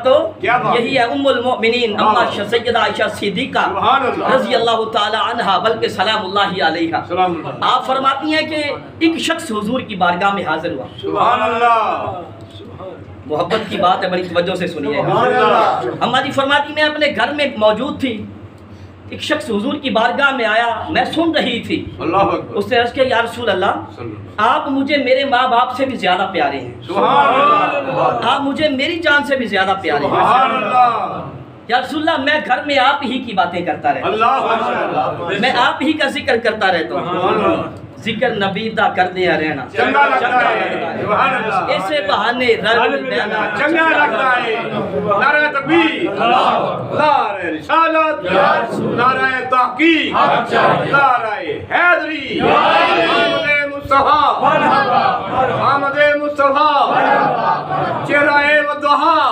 تو یہی ہے ام المؤمنین اما سیدہ عائشہ صدیقہ رضی اللہ تعالی عنہا، بلکہ سلام اللہ علیہا۔ آپ فرماتی ہیں کہ ایک شخص حضور کی بارگاہ میں حاضر ہوا۔ سبحان اللہ، محبت کی بات ہے، بڑی توجہ سے سنیے۔ اماں جی فرماتی میں اپنے گھر میں موجود تھی، ایک شخص حضور کی بارگاہ میں آیا، میں سن رہی تھی۔ اللہ اکبر۔ اس نے عرض کیا یا رسول اللہ، آپ مجھے میرے ماں باپ سے بھی زیادہ پیارے ہیں، سبحان اللہ، آپ مجھے میری جان سے بھی زیادہ پیارے ہیں۔ سبحان اللہ، یا رسول اللہ، میں گھر میں آپ ہی کی باتیں کرتا رہتا اللہ اکبر، میں آپ ہی کا ذکر کرتا رہتا ہوں۔ ذکر نبی دا کر دیا رہنا چنگا لگتا ہے، سبحان اللہ، ایسے بہانے رنگ دینا چنگا لگتا ہے۔ نعرہ تکبیر، نعرہ رسالت، نعرہ تحقیق، نعرہ حیدری، محمد مصطفیٰ، محمد مصطفیٰ، چہرہ و ضحیٰ۔